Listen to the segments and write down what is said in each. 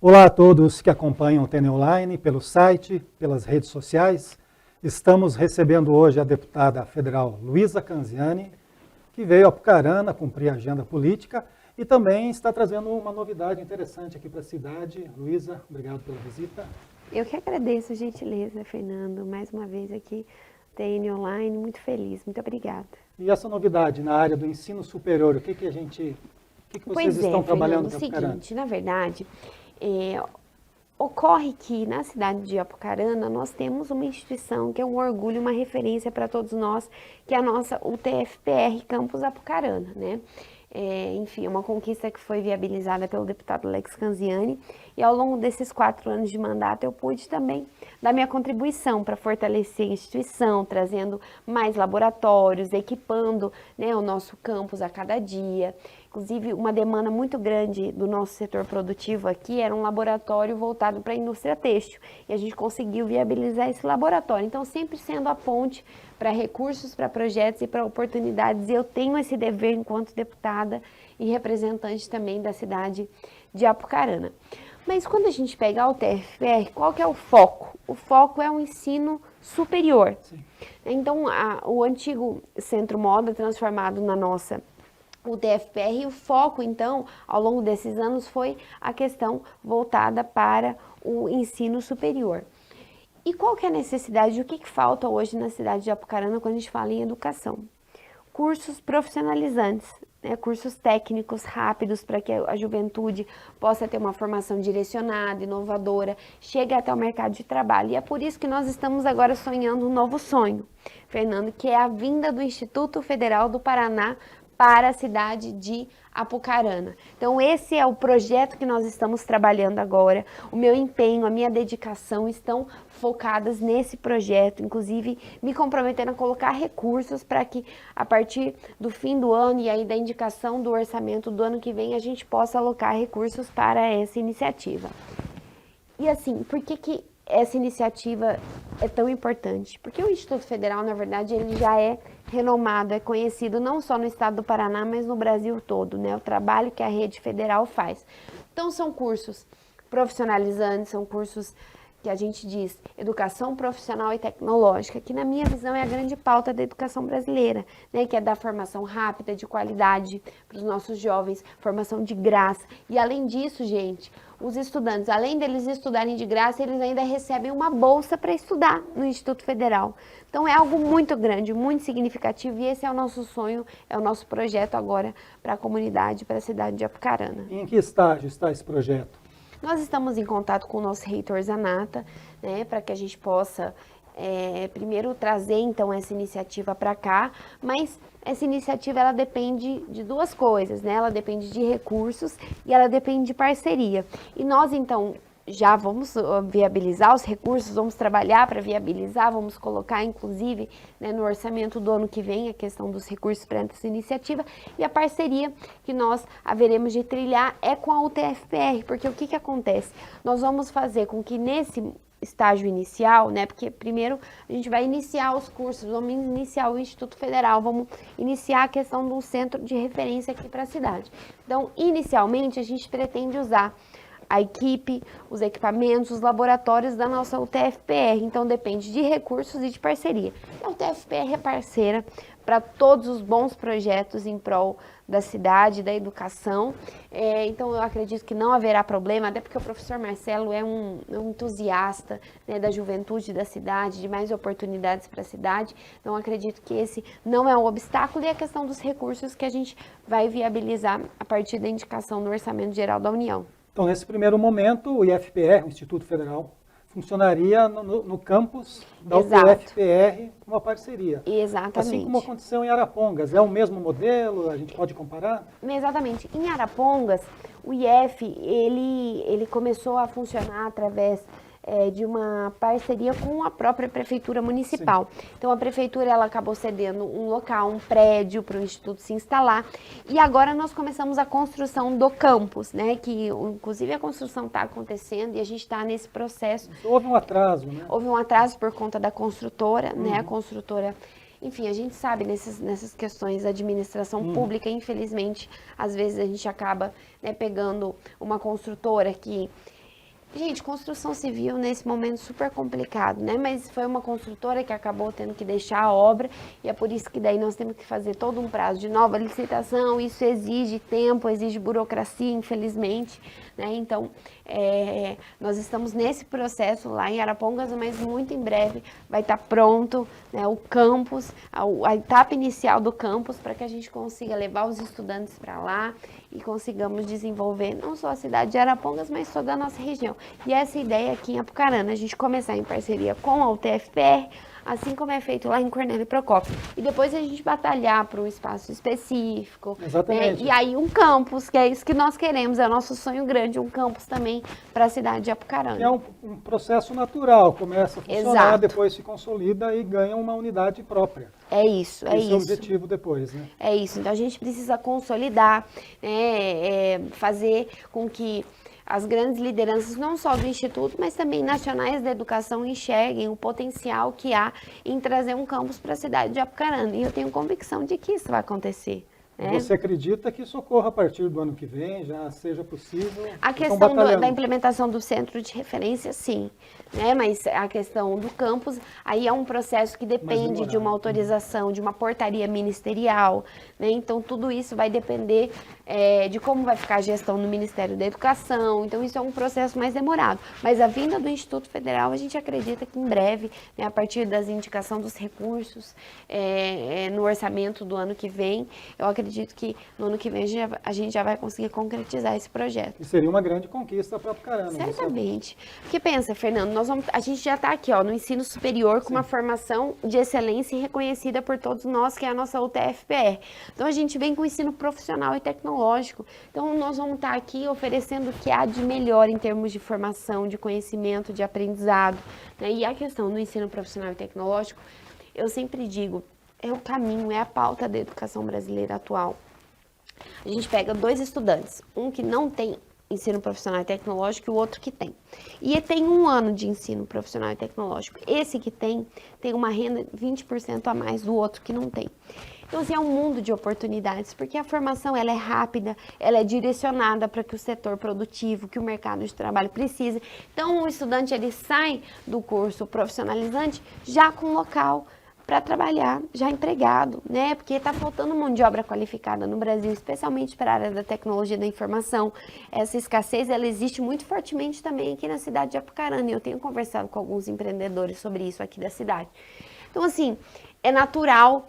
Olá a todos que acompanham o TN Online pelo site, pelas redes sociais. Estamos recebendo hoje a deputada federal Luísa Canziani, que veio a Apucarana cumprir a agenda política e também está trazendo uma novidade interessante aqui para a cidade. Luísa, obrigado pela visita. Eu que agradeço a gentileza, Fernando, mais uma vez aqui, TN Online, muito feliz, muito obrigada. E essa novidade na área do ensino superior, o que vocês estão trabalhando Fernando, para Apucarana? seguinte, na verdade, ocorre que na cidade de Apucarana nós temos uma instituição que é um orgulho, uma referência para todos nós, que é a nossa UTFPR Campus Apucarana, né? Enfim, é uma conquista que foi viabilizada pelo deputado Alex Canziani e ao longo desses 4 anos de mandato eu pude também dar minha contribuição para fortalecer a instituição, trazendo mais laboratórios, equipando, né, o nosso campus a cada dia. Inclusive, uma demanda muito grande do nosso setor produtivo aqui era um laboratório voltado para a indústria têxtil e a gente conseguiu viabilizar esse laboratório. Então, sempre sendo a ponte para recursos, para projetos e para oportunidades. E eu tenho esse dever enquanto deputada e representante também da cidade de Apucarana. Mas quando a gente pega a UTFPR, qual que é o foco? O foco é o ensino superior. Sim. Então, o antigo Centro Moda transformado na nossa UTFPR, e o foco, então, ao longo desses anos foi a questão voltada para o ensino superior. E qual que é a necessidade, o que falta hoje na cidade de Apucarana quando a gente fala em educação? Cursos profissionalizantes, né? Cursos técnicos rápidos para que a juventude possa ter uma formação direcionada, inovadora, chegue até o mercado de trabalho. E é por isso que nós estamos agora sonhando um novo sonho, Fernando, que é a vinda do Instituto Federal do Paraná para a cidade de Apucarana. Então, esse é o projeto que nós estamos trabalhando agora. O meu empenho, a minha dedicação estão focadas nesse projeto, inclusive me comprometendo a colocar recursos para que, a partir do fim do ano e aí da indicação do orçamento do ano que vem, a gente possa alocar recursos para essa iniciativa. E assim, por que essa iniciativa é tão importante? Porque o Instituto Federal, na verdade, ele já é renomado, é conhecido não só no estado do Paraná, mas no Brasil todo, né? O trabalho que a rede federal faz. Então, são cursos profissionalizantes, são cursos que a gente diz educação profissional e tecnológica, que na minha visão é a grande pauta da educação brasileira, né? Que é dar formação rápida, de qualidade para os nossos jovens, formação de graça. E além disso, gente, os estudantes, além deles estudarem de graça, eles ainda recebem uma bolsa para estudar no Instituto Federal. Então é algo muito grande, muito significativo e esse é o nosso sonho, é o nosso projeto agora para a comunidade, para a cidade de Apucarana. E em que estágio está esse projeto? Nós estamos em contato com o nosso reitor Zanata, né, para que a gente possa primeiro trazer então essa iniciativa para cá, mas essa iniciativa ela depende de 2 coisas, né? Ela depende de recursos e ela depende de parceria. E nós então já vamos viabilizar os recursos, vamos trabalhar para viabilizar, vamos colocar inclusive, né, no orçamento do ano que vem a questão dos recursos para essa iniciativa e a parceria que nós haveremos de trilhar é com a UTFPR, porque o que acontece? Nós vamos fazer com que nesse estágio inicial, né, porque primeiro a gente vai iniciar os cursos, vamos iniciar o Instituto Federal, vamos iniciar a questão do centro de referência aqui para a cidade. Então, inicialmente a gente pretende usar a equipe, os equipamentos, os laboratórios da nossa UTFPR. Então, depende de recursos e de parceria. A UTFPR é parceira para todos os bons projetos em prol da cidade, da educação. Então, eu acredito que não haverá problema, até porque o professor Marcelo é um entusiasta, né, da juventude da cidade, de mais oportunidades para a cidade. Então, acredito que esse não é um obstáculo e a questão dos recursos que a gente vai viabilizar a partir da indicação do Orçamento Geral da União. Então, nesse primeiro momento, o IFPR, o Instituto Federal, funcionaria no campus da UTFPR com uma parceria. Exatamente. Assim como aconteceu em Arapongas. É o mesmo modelo? A gente pode comparar? Exatamente. Em Arapongas, o IF, ele começou a funcionar através de uma parceria com a própria prefeitura municipal. Sim. Então a prefeitura ela acabou cedendo um local, um prédio para o instituto se instalar e agora nós começamos a construção do campus, né? Que inclusive a construção está acontecendo e a gente está nesse processo. Houve um atraso, né? Houve um atraso por conta da construtora, né? A construtora, enfim, a gente sabe nessas questões da administração pública, infelizmente, às vezes a gente acaba, né, pegando uma construtora que Gente, construção civil nesse momento super complicado, né? Mas foi uma construtora que acabou tendo que deixar a obra e é por isso que daí nós temos que fazer todo um prazo de nova licitação. Isso exige tempo, exige burocracia, infelizmente, né? Então, nós estamos nesse processo lá em Arapongas, mas muito em breve vai estar pronto, né, o campus, a etapa inicial do campus para que a gente consiga levar os estudantes para lá e consigamos desenvolver não só a cidade de Arapongas, mas toda a nossa região. E essa ideia aqui em Apucarana, a gente começar em parceria com a UTFPR, assim como é feito lá em Cornélio Procópio. E depois a gente batalhar para um espaço específico. Exatamente. Né? E aí um campus, que é isso que nós queremos, é o nosso sonho grande, um campus também para a cidade de Apucarana. É um processo natural, começa a funcionar, Exato. depois se consolida e ganha uma unidade própria. É isso, é Esse isso. é o objetivo depois, né? É isso, então a gente precisa consolidar, né, fazer com que as grandes lideranças, não só do Instituto, mas também nacionais da educação, enxerguem o potencial que há em trazer um campus para a cidade de Apucarana. E eu tenho convicção de que isso vai acontecer. Né? Você acredita que isso ocorra a partir do ano que vem, já seja possível? A questão da implementação do centro de referência, sim. Né? Mas a questão do campus, aí é um processo que depende de uma autorização, de uma portaria ministerial. Né? Então, tudo isso vai depender de como vai ficar a gestão no Ministério da Educação. Então, isso é um processo mais demorado. Mas a vinda do Instituto Federal, a gente acredita que em breve, né, a partir das indicações dos recursos no orçamento do ano que vem, eu acredito que no ano que vem a gente já vai conseguir concretizar esse projeto. E seria uma grande conquista para Apucarana. Certamente. Porque pensa, Fernando, a gente já está aqui no ensino superior com uma formação de excelência reconhecida por todos nós, que é a nossa UTFPR. Então a gente vem com ensino profissional e tecnológico. Então nós vamos estar aqui oferecendo o que há de melhor em termos de formação, de conhecimento, de aprendizado. Né? E a questão do ensino profissional e tecnológico, eu sempre digo, é o caminho, é a pauta da educação brasileira atual. A gente pega 2 estudantes, um que não tem ensino profissional e tecnológico e o outro que tem. E tem 1 ano de ensino profissional e tecnológico. Esse que tem uma renda 20% a mais do outro que não tem. Então, assim, é um mundo de oportunidades, porque a formação ela é rápida, ela é direcionada para que o setor produtivo, que o mercado de trabalho precisa. Então, o estudante ele sai do curso profissionalizante já com local para trabalhar, já empregado, né? Porque está faltando mão de obra qualificada no Brasil, especialmente para a área da tecnologia da informação. Essa escassez, ela existe muito fortemente também aqui na cidade de Apucarana, e eu tenho conversado com alguns empreendedores sobre isso aqui da cidade. Então, assim, é natural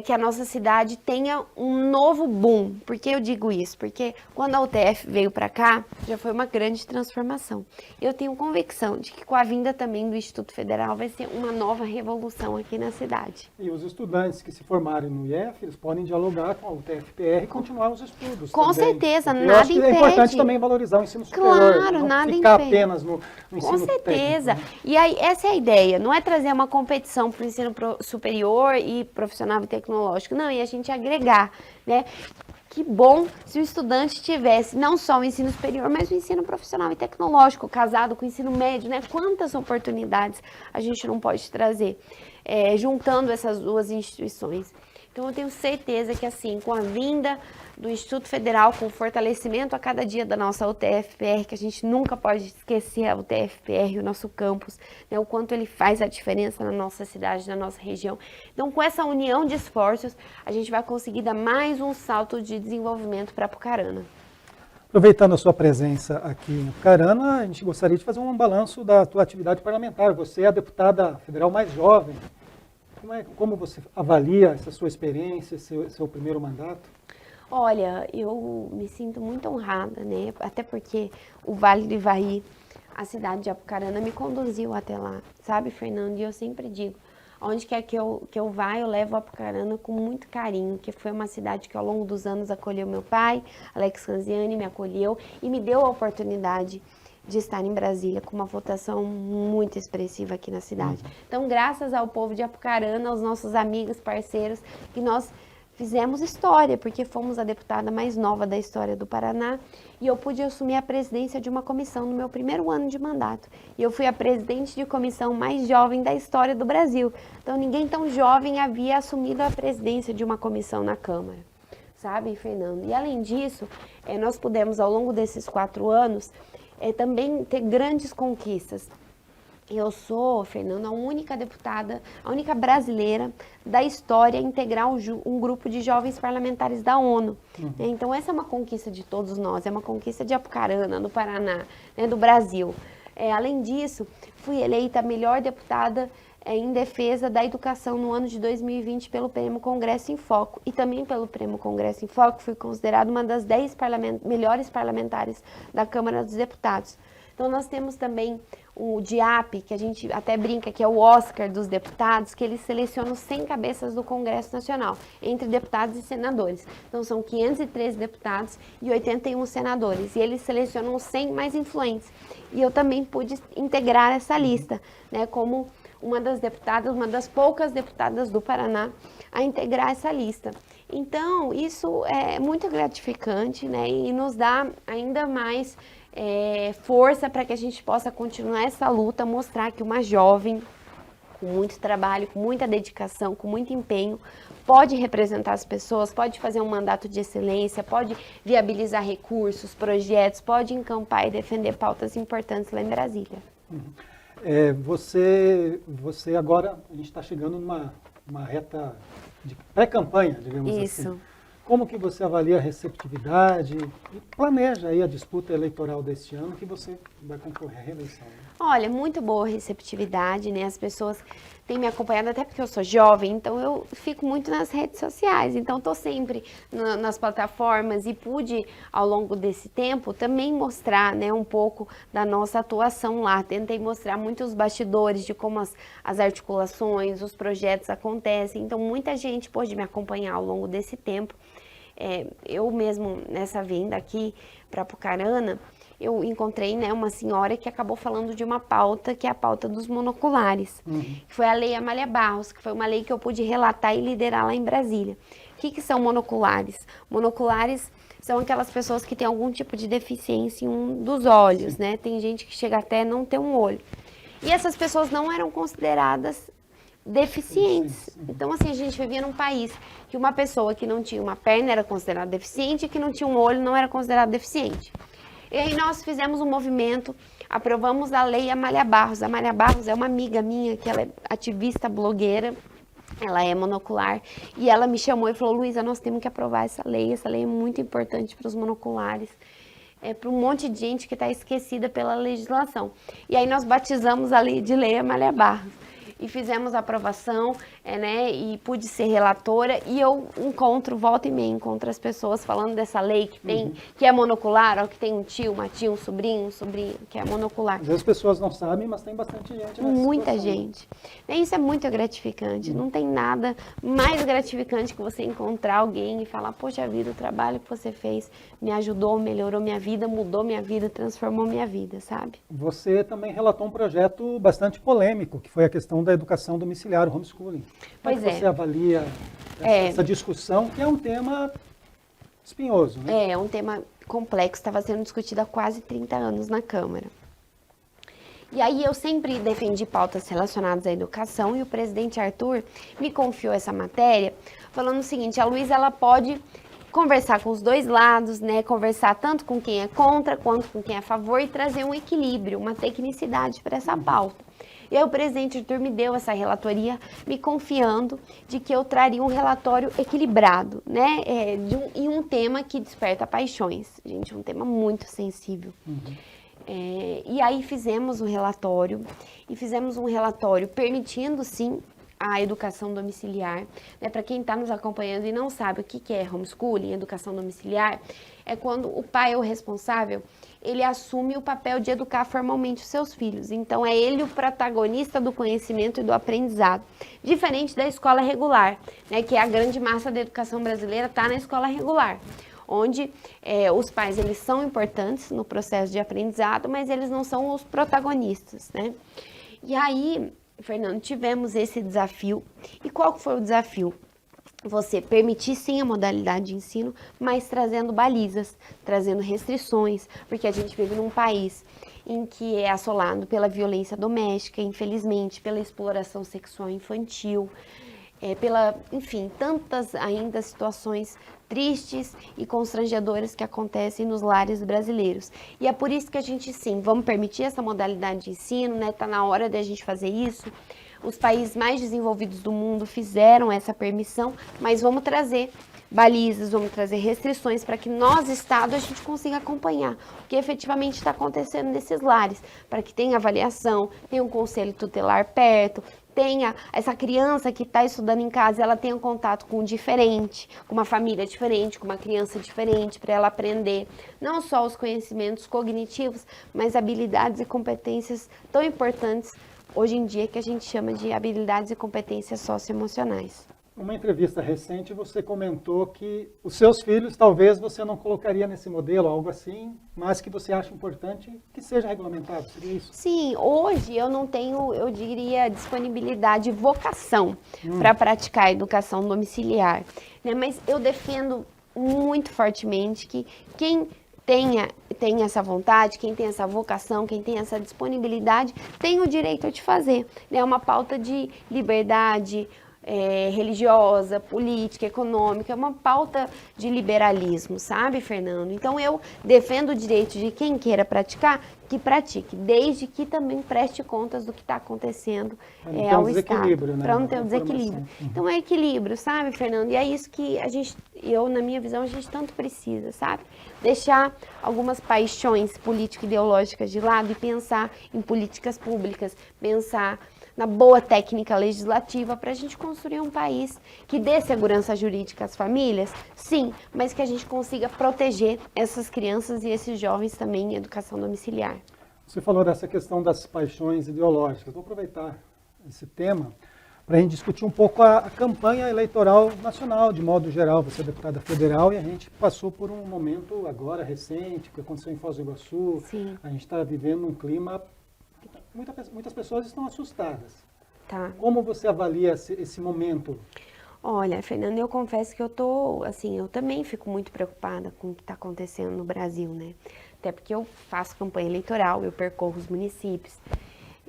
que a nossa cidade tenha um novo boom. Por que eu digo isso? Porque quando a UTF veio para cá, já foi uma grande transformação. Eu tenho convicção de que com a vinda também do Instituto Federal vai ser uma nova revolução aqui na cidade. E os estudantes que se formarem no IF, eles podem dialogar com a UTFPR e continuar os estudos. Com também. certeza, Porque nada eu acho que impede. é importante também valorizar o ensino superior. Claro, não nada ficar impede. apenas no ensino Com certeza. técnico, né? E aí, essa é a ideia. Não é trazer uma competição para o ensino superior e profissional e tecnológico. Não, e a gente agregar, né? Que bom se o estudante tivesse não só o ensino superior, mas o ensino profissional e tecnológico, casado com o ensino médio, né? Quantas oportunidades a gente não pode trazer, juntando essas 2 instituições. Então, eu tenho certeza que, assim, com a vinda do Instituto Federal, com o fortalecimento a cada dia da nossa UTFPR, que a gente nunca pode esquecer a UTFPR, o nosso campus, né, o quanto ele faz a diferença na nossa cidade, na nossa região. Então, com essa união de esforços, a gente vai conseguir dar mais um salto de desenvolvimento para Apucarana. Aproveitando a sua presença aqui em Apucarana, a gente gostaria de fazer um balanço da tua atividade parlamentar. Você é a deputada federal mais jovem. Como você avalia essa sua experiência, seu primeiro mandato? Olha, eu me sinto muito honrada, né? Até porque o Vale do Ivaí, a cidade de Apucarana, me conduziu até lá, sabe, Fernando? E eu sempre digo, onde quer que eu vá, eu levo Apucarana com muito carinho, que foi uma cidade que ao longo dos anos acolheu meu pai, Alex Canziani, me acolheu e me deu a oportunidade de estar em Brasília com uma votação muito expressiva aqui na cidade. Então, graças ao povo de Apucarana, aos nossos amigos, parceiros, que nós fizemos história, porque fomos a deputada mais nova da história do Paraná e eu pude assumir a presidência de uma comissão no meu primeiro ano de mandato. E eu fui a presidente de comissão mais jovem da história do Brasil. Então, ninguém tão jovem havia assumido a presidência de uma comissão na Câmara. Sabe, Fernando? E além disso, nós pudemos, ao longo desses 4 anos, também ter grandes conquistas. Eu sou, Fernanda, a única deputada, a única brasileira da história a integrar um grupo de jovens parlamentares da ONU. Então, essa é uma conquista de todos nós, é uma conquista de Apucarana, do Paraná, né, do Brasil. Além disso, fui eleita a melhor deputada em defesa da educação no ano de 2020 pelo Prêmio Congresso em Foco. E também pelo Prêmio Congresso em Foco, fui considerada uma das 10 melhores parlamentares da Câmara dos Deputados. Então, nós temos também o DIAP, que a gente até brinca que é o Oscar dos deputados, que ele seleciona os 100 cabeças do Congresso Nacional, entre deputados e senadores. Então, são 513 deputados e 81 senadores. E eles selecionam os 100 mais influentes. E eu também pude integrar essa lista, né, como uma das deputadas, uma das poucas deputadas do Paraná a integrar essa lista. Então, isso é muito gratificante, né, e nos dá ainda mais força para que a gente possa continuar essa luta, mostrar que uma jovem com muito trabalho, com muita dedicação, com muito empenho, pode representar as pessoas, pode fazer um mandato de excelência, pode viabilizar recursos, projetos, pode encampar e defender pautas importantes lá em Brasília. Você agora, a gente está chegando numa reta de pré-campanha, digamos Isso. assim. Como que você avalia a receptividade e planeja aí a disputa eleitoral deste ano que você vai concorrer à reeleição? Né? Olha, muito boa receptividade, né? As pessoas têm me acompanhado, até porque eu sou jovem, então eu fico muito nas redes sociais. Então, estou sempre nas plataformas e pude, ao longo desse tempo, também mostrar, né, um pouco da nossa atuação lá. Tentei mostrar muitos bastidores de como as articulações, os projetos acontecem. Então, muita gente pôde me acompanhar ao longo desse tempo. Eu mesmo, nessa vinda aqui para Apucarana, eu encontrei, né, uma senhora que acabou falando de uma pauta, que é a pauta dos monoculares, que foi a Lei Amália Barros, que foi uma lei que eu pude relatar e liderar lá em Brasília. O que são monoculares? Monoculares são aquelas pessoas que têm algum tipo de deficiência em um dos olhos, né? Tem gente que chega até não ter um olho. E essas pessoas não eram consideradas deficientes. Então, assim, a gente vivia num país que uma pessoa que não tinha uma perna era considerada deficiente e que não tinha um olho não era considerada deficiente. E aí nós fizemos um movimento, aprovamos a Lei Amália Barros. A Amália Barros é uma amiga minha, que ela é ativista, blogueira, ela é monocular, e ela me chamou e falou: Luísa, nós temos que aprovar essa lei é muito importante para os monoculares. Para um monte de gente que está esquecida pela legislação. E aí nós batizamos a lei de Lei Amália Barros. E fizemos a aprovação, né, e pude ser relatora, e eu volta e meia, encontro as pessoas falando dessa lei que tem, que é monocular, ó, que tem um tio, uma tia, um sobrinho, que é monocular. Às vezes as pessoas não sabem, mas tem bastante gente nessa Muita situação. gente. E isso é muito gratificante, não tem nada mais gratificante que você encontrar alguém e falar: poxa vida, o trabalho que você fez me ajudou, melhorou minha vida, mudou minha vida, transformou minha vida, sabe? Você também relatou um projeto bastante polêmico, que foi a questão da educação domiciliar, o homeschooling. Como é que você avalia essa discussão, que é um tema espinhoso, né? É um tema complexo, estava sendo discutido há quase 30 anos na Câmara. E aí eu sempre defendi pautas relacionadas à educação, e o presidente Arthur me confiou essa matéria, falando o seguinte: a Luísa, ela pode conversar com os dois lados, né? Conversar tanto com quem é contra quanto com quem é a favor e trazer um equilíbrio, uma tecnicidade para essa pauta. E aí o presidente Arthur me deu essa relatoria, me confiando de que eu traria um relatório equilibrado, né? E um tema que desperta paixões. Gente, um tema muito sensível. E aí fizemos um relatório, permitindo, sim, a educação domiciliar. Né? Para quem está nos acompanhando e não sabe o que é homeschooling, educação domiciliar, é quando o pai ou responsável, ele assume o papel de educar formalmente os seus filhos. Então, é ele o protagonista do conhecimento e do aprendizado. Diferente da escola regular, né? Que é a grande massa da educação brasileira, está na escola regular, onde os pais, eles são importantes no processo de aprendizado, mas eles não são os protagonistas, né? E aí, Fernando, tivemos esse desafio. E qual que foi o desafio? Você permitir, sim, a modalidade de ensino, mas trazendo balizas, trazendo restrições, porque a gente vive num país em que é assolado pela violência doméstica, infelizmente, pela exploração sexual infantil, enfim, tantas ainda situações tristes e constrangedoras que acontecem nos lares brasileiros. E é por isso que a gente, sim, vamos permitir essa modalidade de ensino, né? Tá na hora de a gente fazer isso. Os países mais desenvolvidos do mundo fizeram essa permissão, mas vamos trazer balizas, vamos trazer restrições para que nós, Estado, a gente consiga acompanhar o que efetivamente está acontecendo nesses lares, para que tenha avaliação, tenha um conselho tutelar perto, tenha essa criança que está estudando em casa, ela tenha um contato com o diferente, com uma família diferente, com uma criança diferente, para ela aprender não só os conhecimentos cognitivos, mas habilidades e competências tão importantes hoje em dia que a gente chama de habilidades e competências socioemocionais. Numa entrevista recente, você comentou que os seus filhos, talvez você não colocaria nesse modelo, algo assim, mas que você acha importante que seja regulamentado, seria isso? Sim, hoje eu não tenho, eu diria, disponibilidade e vocação para praticar a educação domiciliar, né? Mas eu defendo muito fortemente que quem tem essa vontade, quem tem essa vocação, quem tem essa disponibilidade, tem o direito de fazer. É uma pauta de liberdade, religiosa, política, econômica, é uma pauta de liberalismo, sabe, Fernando? Então eu defendo o direito de quem queira praticar, que pratique, desde que também preste contas do que está acontecendo ao Estado, para não ter um desequilíbrio. Então é equilíbrio, sabe, Fernando? E é isso que na minha visão, a gente tanto precisa, sabe? Deixar algumas paixões político-ideológicas de lado e pensar em políticas públicas, pensar na boa técnica legislativa para a gente construir um país que dê segurança jurídica às famílias, sim, mas que a gente consiga proteger essas crianças e esses jovens também em educação domiciliar. Você falou dessa questão das paixões ideológicas. Vou aproveitar esse tema para a gente discutir um pouco a campanha eleitoral nacional, de modo geral. Você é deputada federal e a gente passou por um momento agora recente, que aconteceu em Foz do Iguaçu. Sim. A gente está vivendo um clima... Muitas pessoas estão assustadas. Tá. Como você avalia esse momento? Olha, Fernanda, eu confesso que eu também fico muito preocupada com o que está acontecendo no Brasil, né? Até porque eu faço campanha eleitoral, eu percorro os municípios.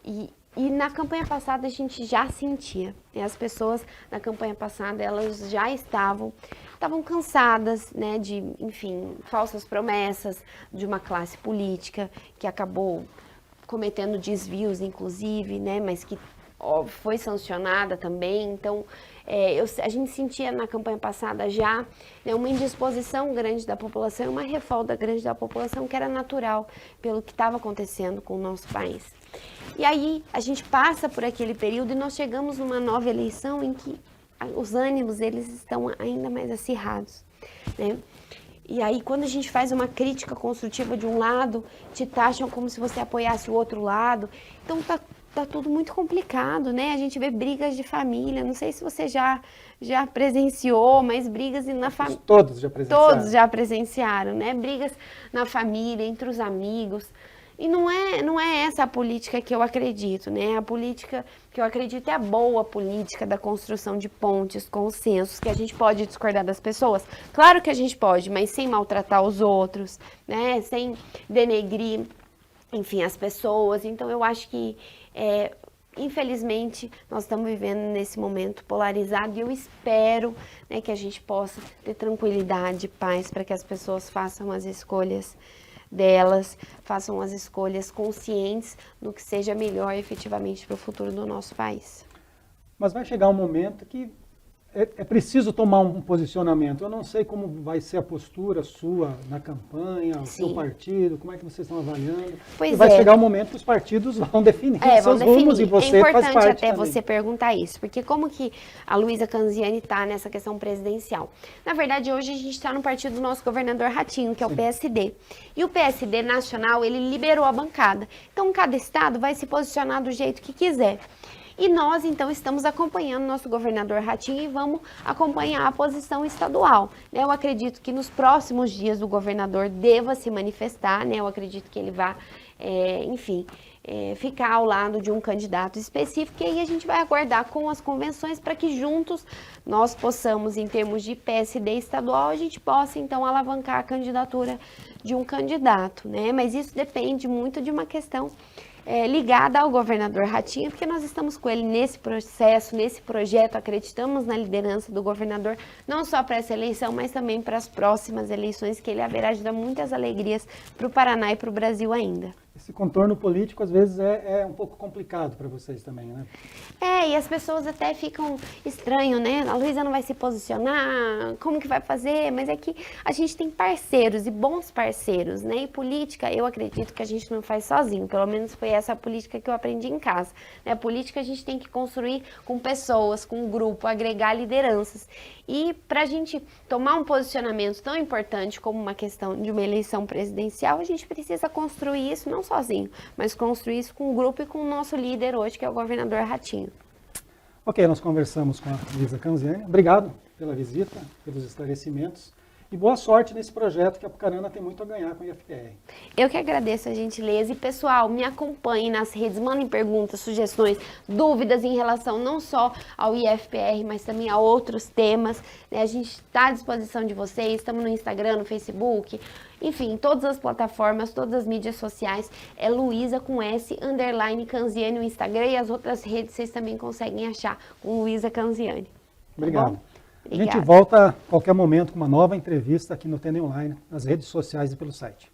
E na campanha passada a gente já sentia, né? As pessoas na campanha passada, elas já estavam cansadas, né, de, enfim, falsas promessas de uma classe política que acabou cometendo desvios, inclusive, né, mas que foi sancionada também. Então, a gente sentia na campanha passada já, né, uma indisposição grande da população, uma revolta grande da população que era natural pelo que estava acontecendo com o nosso país. E aí, a gente passa por aquele período e nós chegamos numa nova eleição em que os ânimos, eles estão ainda mais acirrados, né? E aí, quando a gente faz uma crítica construtiva de um lado, te taxam como se você apoiasse o outro lado. Então, tá tudo muito complicado, né? A gente vê brigas de família. Não sei se você já presenciou, mas brigas na família. Todos já presenciaram. Todos já presenciaram, né? Brigas na família, entre os amigos. E não é essa a política que eu acredito, né? A política que eu acredito é a boa política da construção de pontes, consensos, que a gente pode discordar das pessoas. Claro que a gente pode, mas sem maltratar os outros, né? Sem denegrir, enfim, as pessoas. Então, eu acho que, infelizmente, nós estamos vivendo nesse momento polarizado e eu espero, né, que a gente possa ter tranquilidade, paz, para que as pessoas façam as escolhas delas, façam as escolhas conscientes no que seja melhor efetivamente para o futuro do nosso país. Mas vai chegar um momento que é preciso tomar um posicionamento. Eu não sei como vai ser a postura sua na campanha, o seu partido, como é que vocês estão avaliando. Pois e vai chegar um momento que os partidos vão definir seus rumos e você faz parte. É importante até você perguntar isso, porque como que a Luísa Canziani está nessa questão presidencial? Na verdade, hoje a gente está no partido do nosso governador Ratinho, que é o PSD. E o PSD nacional, ele liberou a bancada. Então, cada estado vai se posicionar do jeito que quiser. E nós, então, estamos acompanhando nosso governador Ratinho e vamos acompanhar a posição estadual, né? Eu acredito que nos próximos dias o governador deva se manifestar, né? Eu acredito que ele vá, ficar ao lado de um candidato específico e aí a gente vai aguardar com as convenções para que juntos nós possamos, em termos de PSD estadual, a gente possa, então, alavancar a candidatura de um candidato, né? Mas isso depende muito de uma questão ligada ao governador Ratinho, porque nós estamos com ele nesse processo, nesse projeto, acreditamos na liderança do governador, não só para essa eleição, mas também para as próximas eleições, que ele haverá de dar muitas alegrias para o Paraná e para o Brasil ainda. Esse contorno político, às vezes, é um pouco complicado para vocês também, né? E as pessoas até ficam estranho, né? A Luísa não vai se posicionar, como que vai fazer? Mas é que a gente tem parceiros e bons parceiros, né? E política, eu acredito que a gente não faz sozinho, pelo menos foi essa a política que eu aprendi em casa. Né? A política a gente tem que construir com pessoas, com um grupo, agregar lideranças. E para a gente tomar um posicionamento tão importante como uma questão de uma eleição presidencial, a gente precisa construir isso não sozinho, mas construir isso com o grupo e com o nosso líder hoje, que é o governador Ratinho. Ok, nós conversamos com a Luísa Canziani. Obrigado pela visita, pelos esclarecimentos. E boa sorte nesse projeto, que a Apucarana tem muito a ganhar com o IFPR. Eu que agradeço a gentileza. E, pessoal, me acompanhem nas redes, mandem perguntas, sugestões, dúvidas em relação não só ao IFPR, mas também a outros temas. Né? A gente está à disposição de vocês, estamos no Instagram, no Facebook, enfim, em todas as plataformas, todas as mídias sociais. É Luísa com S, _Canziani no Instagram, e as outras redes vocês também conseguem achar com Luísa Canziani. Obrigado. Tá A gente volta a qualquer momento com uma nova entrevista aqui no TN Online, nas redes sociais e pelo site.